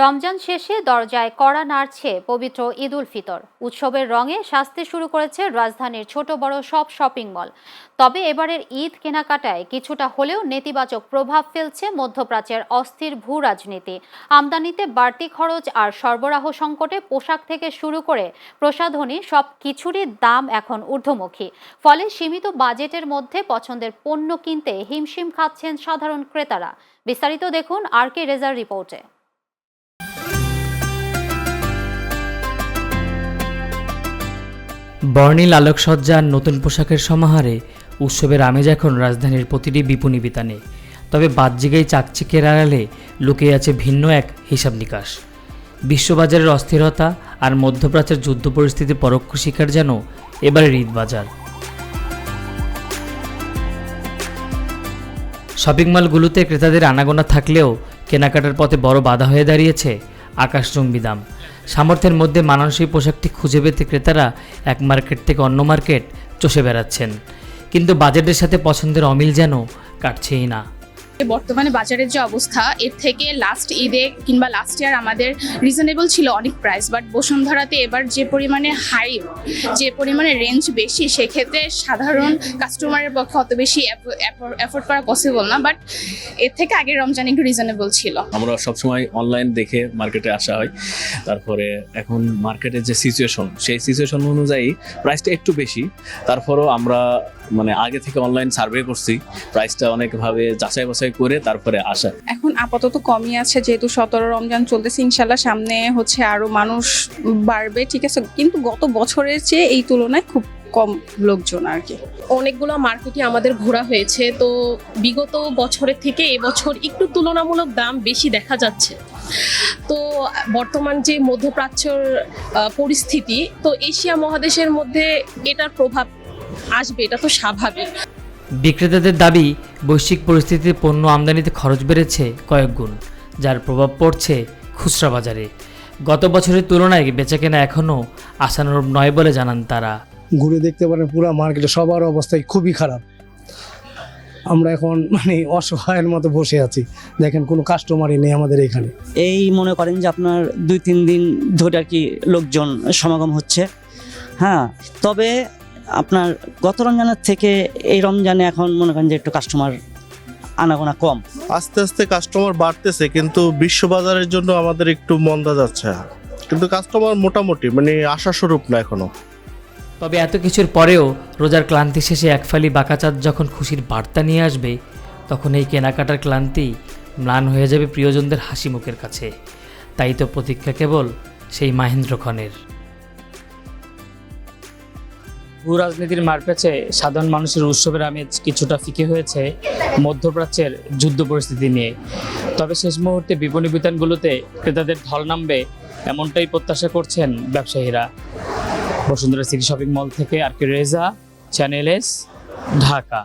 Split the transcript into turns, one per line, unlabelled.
রমজান শেষে দরজায় কড়া নাড়ছে পবিত্র ঈদ উল ফিতর। উৎসবের রঙে সাজতে শুরু করেছে রাজধানীর ছোট বড় সব শপিং মল। তবে এবারের ঈদ কেনাকাটায় কিছুটা হলেও নেতিবাচক প্রভাব ফেলছে মধ্যপ্রাচ্যের অস্থির ভূ রাজনীতি। আমদানিতে বাড়তি খরচ আর সরবরাহ সংকটে পোশাক থেকে শুরু করে প্রসাধনী সব কিছুরই দাম এখন ঊর্ধ্বমুখী। ফলে সীমিত বাজেটের মধ্যে পছন্দের পণ্য কিনতে হিমশিম খাচ্ছেন সাধারণ ক্রেতারা। বিস্তারিত দেখুন RK রেজার রিপোর্টে।
বর্ণিল আলোকসজ্জা আর নতুন পোশাকের সমাহারে উৎসবের আমেজ এখন রাজধানীর প্রতিটি বিপণী বিতানে। তবে বাহ্যিক এই চাকচিকের আড়ালে লুকিয়ে আছে ভিন্ন এক হিসাব নিকাশ। বিশ্ববাজারের অস্থিরতা আর মধ্যপ্রাচ্যের যুদ্ধ পরিস্থিতির পরোক্ষ শিকার যেন এবারের ঈদ বাজার। শপিং মলগুলোতে ক্রেতাদের আনাগোনা থাকলেও কেনাকাটার পথে বড় বাধা হয়ে দাঁড়িয়েছে আকাশচুম্বী দাম। সামর্থ্যের মধ্যে মানানসই পোশাকটি খুঁজে পেতে ক্রেতারা এক মার্কেট থেকে অন্য মার্কেট চষে বেড়াচ্ছেন, কিন্তু বাজেটের সাথে পছন্দের অমিল যেন কাটছেই না।
বর্তমানে বাজারের যে অবস্থা, এর থেকে লাস্ট ঈদে কিংবা লাস্ট ইয়ার আমাদের রিজনেবল ছিল অনেক প্রাইস, বাট বসুন্ধরাতে এবার যে পরিমাণে হাই, যে পরিমাণে রেঞ্জ বেশি, সেক্ষেত্রে সাধারণ কাস্টমারের পক্ষে অত বেশি অ্যাফোর্ড করা পসিবল না। বাট এর থেকে আগের রমজান একটু রিজনেবল ছিল।
আমরা সবসময় অনলাইন দেখে মার্কেটে আসা হয়, তারপরে এখন মার্কেটের যে সিচুয়েশন, সেই সিচুয়েশন অনুযায়ী প্রাইসটা একটু বেশি। তারপরও আমরা আগে থেকে অনলাইন সার্ভে করছি, প্রাইসটা অনেকভাবে যাচাই বাছাই করে তারপরে আসা।
এখন আপাতত কমই আছে, যেহেতু 17 রমজান চলতেছে, ইনশাল্লাহ সামনে আরো মানুষ বাড়বে, ঠিক আছে, কিন্তু গত বছরের চেয়ে এই তুলনায় খুব কম লোকজন আর কি।
অনেকগুলো মার্কেটে আমাদের ঘোরা হয়েছে, তো বিগত বছরের থেকে এবছর একটু তুলনামূলক দাম বেশি দেখা যাচ্ছে। তো বর্তমান যে মধ্যপ্রাচ্যের পরিস্থিতি, তো এশিয়া মহাদেশের মধ্যে এটার প্রভাব আসবে, এটা তো স্বাভাবিক।
বিক্রেতাদের দাবি, বৈশ্বিক পরিস্থিতিতে পণ্য আমদানিতে খরচ বেড়েছে কয়েক গুণ, যার প্রভাব পড়ছে খুচরা বাজারে। গত বছরের তুলনায় বেচাকেনা এখনও আশানুরূপ নয় বলে জানান তারা।
ঘুরে দেখতে পারেন পুরো মার্কেটে সবার অবস্থাই খুবই খারাপ। আমরা এখন অসহায়ের মতো বসে আছি। দেখেন কোনো কাস্টমারই নেই আমাদের এখানে।
এই মনে করেন যে আপনার 2-3 দিন ধরে আর কি লোকজন সমাগম হচ্ছে। হ্যাঁ, তবে আপনার গত রমজানের থেকে এই রমজানে এখন মনে করেন যে একটু কাস্টমার আনাগোনা কম।
আস্তে আস্তে কাস্টমার বাড়তেছে, কিন্তু বিশ্ববাজারের জন্য আমাদের একটু মন্দা যাচ্ছে, কিন্তু কাস্টমার মোটামুটি আশাস্বরূপ না এখনো।
তবে এত কিছুর পরেও রোজার ক্লান্তি শেষে এক ফালি বাঁকাচাঁদ যখন খুশির বার্তা নিয়ে আসবে, তখন এই কেনাকাটার ক্লান্তি ম্লান হয়ে যাবে প্রিয়জনদের হাসি মুখের কাছে। তাই তো প্রতীক্ষা কেবল সেই মাহেন্দ্রক্ষণের। ভূ রাজনীতির মারপ্যাচে সাধারণ মানুষের উৎসবের আমেজ কিছুটা ফিকে হয়েছে মধ্যপ্রাচ্যের যুদ্ধ পরিস্থিতি নিয়ে। তবে শেষ মুহূর্তে বিপণী বিতানগুলোতে ক্রেতাদের ঢল নামবে, এমনটাই প্রত্যাশা করছেন ব্যবসায়ীরা। বসুন্ধরা সিটি শপিং মল থেকে RK Reza, channel S, Dhaka.